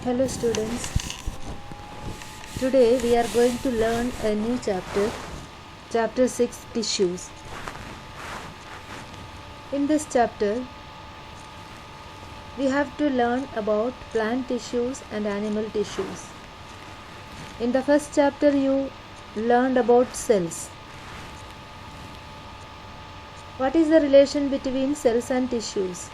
Hello students, today we are going to learn a new chapter 6 tissues. In this chapter, we have to learn about plant tissues and animal tissues. In the first chapter, you learned about cells. What is the relation between cells and tissues?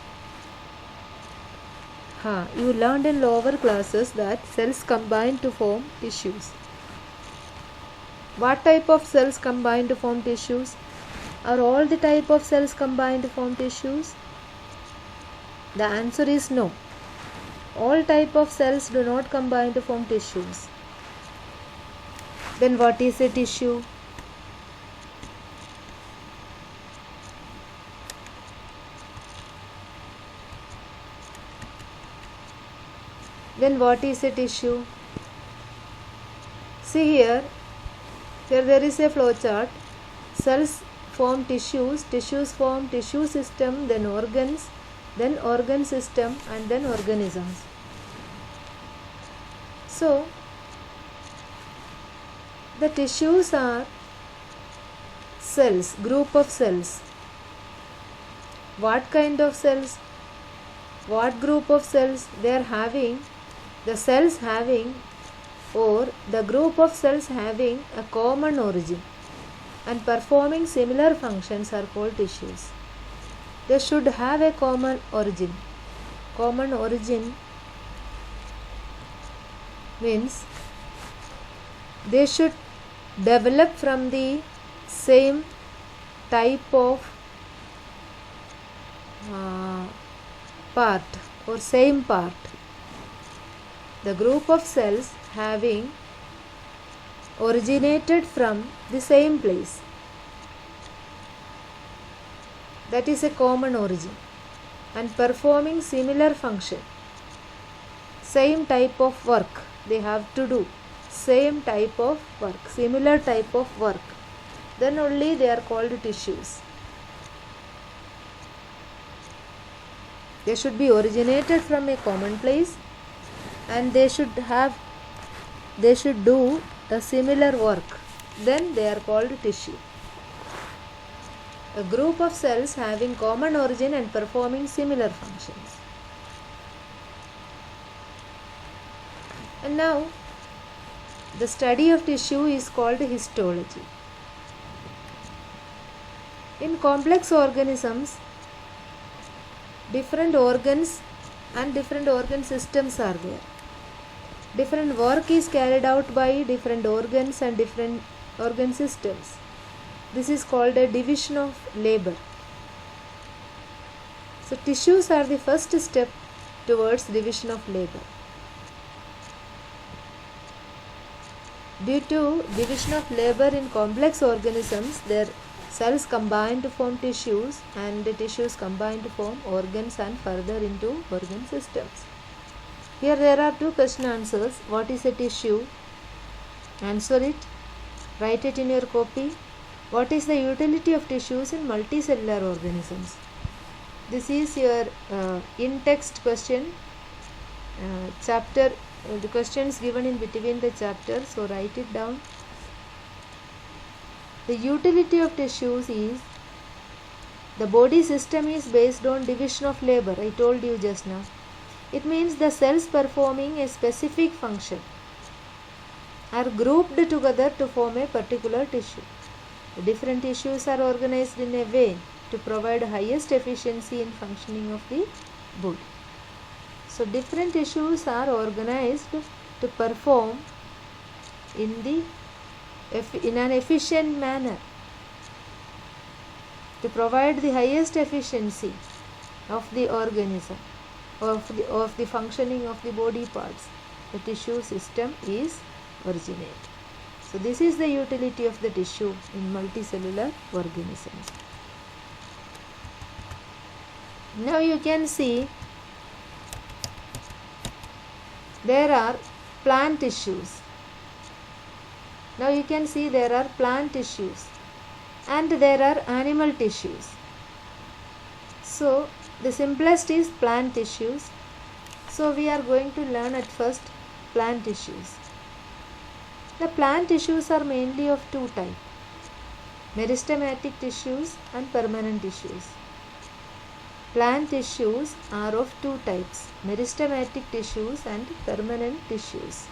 You learned in lower classes that cells combine to form tissues. What type of cells combine to form tissues? Are all the type of cells combined to form tissues? The answer is no. All type of cells do not combine to form tissues. Then what is a tissue? Then what is a tissue? See here there is a flow chart. Cells form tissues, tissues form tissue system, then organs, then organ system, and then organisms. So the tissues are cells, group of cells. What kind of cells? What group of cells? They are having the cells having or the group of cells having a common origin and performing similar functions are called tissues. They should have a common origin. Common origin means they should develop from the same type of part or same part. The group of cells having originated from the same place. That is a common origin and performing similar function. Same type of work they have to do. Same type of work, similar type of work. Then only they are called tissues. They should be originated from a common place and they should do a similar work. Then they are called tissue. A group of cells having common origin and performing similar functions. And now the study of tissue is called histology. In complex organisms, different organs and different organ systems are there. Different work is carried out by different organs and different organ systems. This is called a division of labor. So tissues are the first step towards division of labor. Due to division of labor in complex organisms, their cells combine to form tissues and the tissues combine to form organs and further into organ systems. Here there are two question answers. What is a tissue? Answer it. Write it in your copy. What is the utility of tissues in multicellular organisms? This is your in-text question. The questions given in between the chapters. So write it down. The utility of tissues is the body system is based on division of labor. I told you just now. It means the cells performing a specific function are grouped together to form a particular tissue. The different tissues are organized in a way to provide highest efficiency in functioning of the body. So different tissues are organized to perform in an efficient manner to provide the highest efficiency of the organism, of the functioning of the body parts. The tissue system is originate. So this is the utility of the tissue in multicellular organisms. Now you can see there are plant tissues. Now you can see there are plant tissues and there are animal tissues. So the simplest is plant tissues. So we are going to learn at first plant tissues. The plant tissues are mainly of two types: meristematic tissues and permanent tissues. Plant tissues are of two types: meristematic tissues and permanent tissues.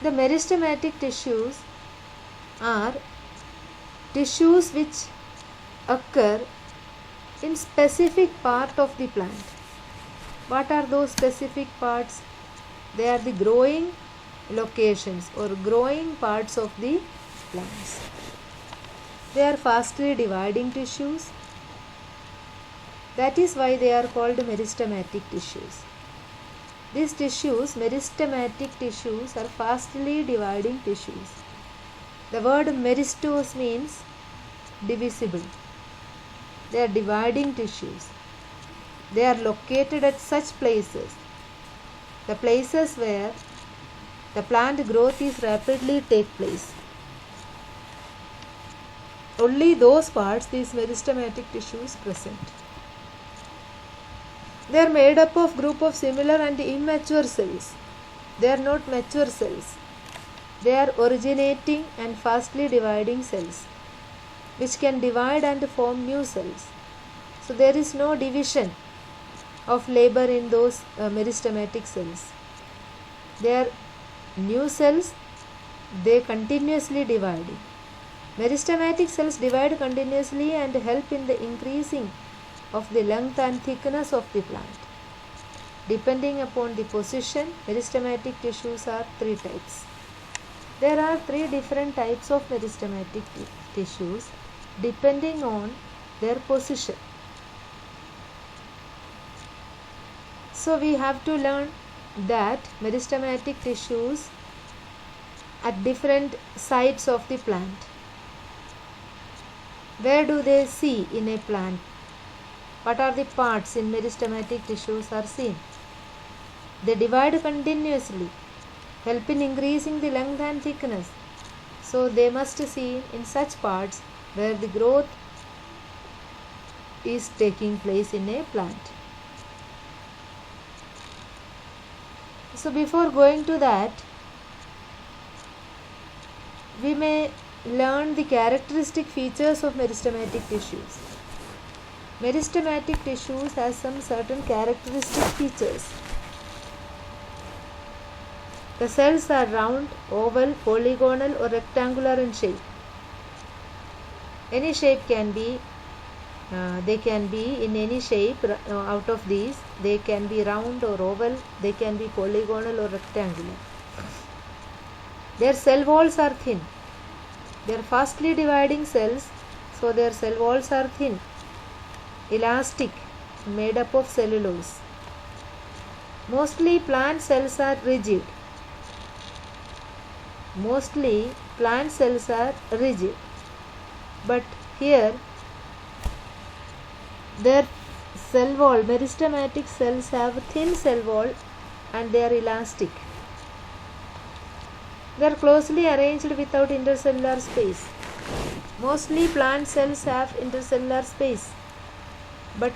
The meristematic tissues are tissues which occur in specific part of the plant. What are those specific parts? They are the growing locations or growing parts of the plants. They are fastly dividing tissues. That is why they are called meristematic tissues. These tissues, meristematic tissues, are fastly dividing tissues. The word meristos means divisible. They are dividing tissues. They are located at such places, the places where the plant growth is rapidly take place. Only those parts these meristematic tissues present. They are made up of group of similar and immature cells. They are not mature cells. They are originating and fastly dividing cells, which can divide and form new cells. So there is no division of labor in those meristematic cells. They are new cells. They continuously dividing. Meristematic cells divide continuously and help in the increasing of the length and thickness of the plant. Depending upon the position, meristematic tissues are three types. There are three different types of meristematic tissues depending on their position. So we have to learn that meristematic tissues at different sites of the plant. Where do they see in a plant? What are the parts in meristematic tissues are seen? They divide continuously, help in increasing the length and thickness. So they must see in such parts where the growth is taking place in a plant. So before going to that, we may learn the characteristic features of meristematic tissues. Meristematic tissues has some certain characteristic features. The cells are round, oval, polygonal or rectangular in shape. Any shape can be, they can be in any shape out of these. They can be round or oval, they can be polygonal or rectangular. Their cell walls are thin. They are fastly dividing cells, so their cell walls are thin, elastic, made up of cellulose. Mostly plant cells are rigid. Mostly plant cells are rigid. But here their cell wall, meristematic cells have a thin cell wall and they are elastic. They are closely arranged without intercellular space. Mostly plant cells have intercellular space, but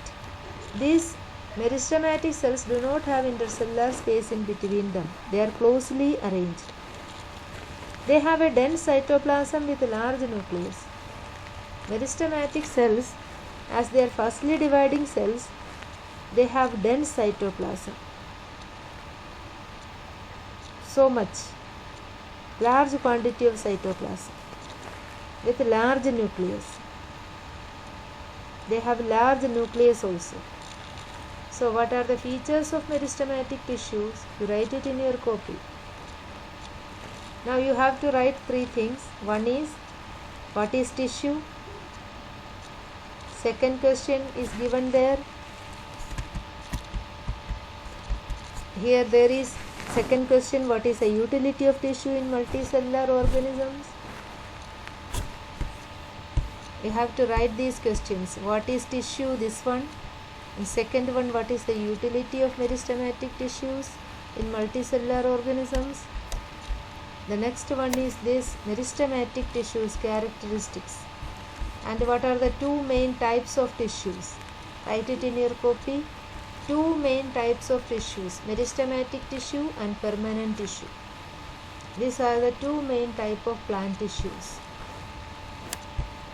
these meristematic cells do not have intercellular space in between them. They are closely arranged. They have a dense cytoplasm with a large nucleus. Meristematic cells, as they are fastly dividing cells, they have dense cytoplasm. So much, large quantity of cytoplasm with large nucleus. They have large nucleus also. So what are the features of meristematic tissues? You write it in your copy. Now you have to write three things. One is, what is tissue? Second question is given there. Here there is second question, what is the utility of tissue in multicellular organisms? You have to write these questions. What is tissue? This one. And second one, what is the utility of meristematic tissues in multicellular organisms? The next one is this, meristematic tissues characteristics. And what are the two main types of tissues? Write it in your copy. Two main types of tissues, meristematic tissue and permanent tissue. These are the two main type of plant tissues.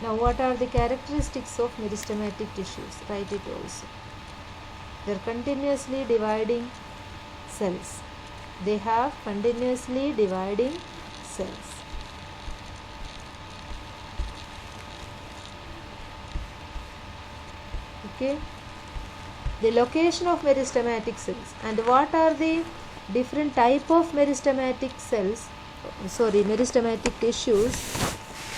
Now what are the characteristics of meristematic tissues? Write it also. They are continuously dividing cells. They have continuously dividing cells. Okay. The location of meristematic cells, and what are the different type of meristematic cells, meristematic tissues,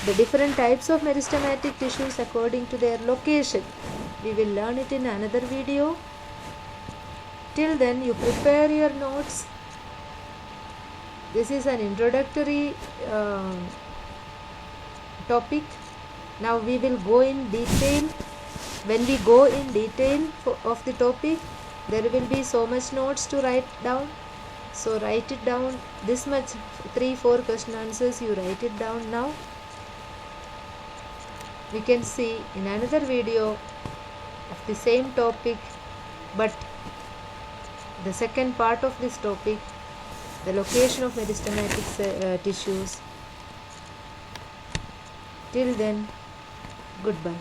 the different types of meristematic tissues according to their location. We will learn it in another video. Till then, you prepare your notes. This is an introductory topic. Now we will go in detail. When we go in detail of the topic, there will be so much notes to write down. So write it down, this much, 3-4 question answers, you write it down now. We can see in another video of the same topic, but the second part of this topic, the location of meristematic tissues. Till then, goodbye.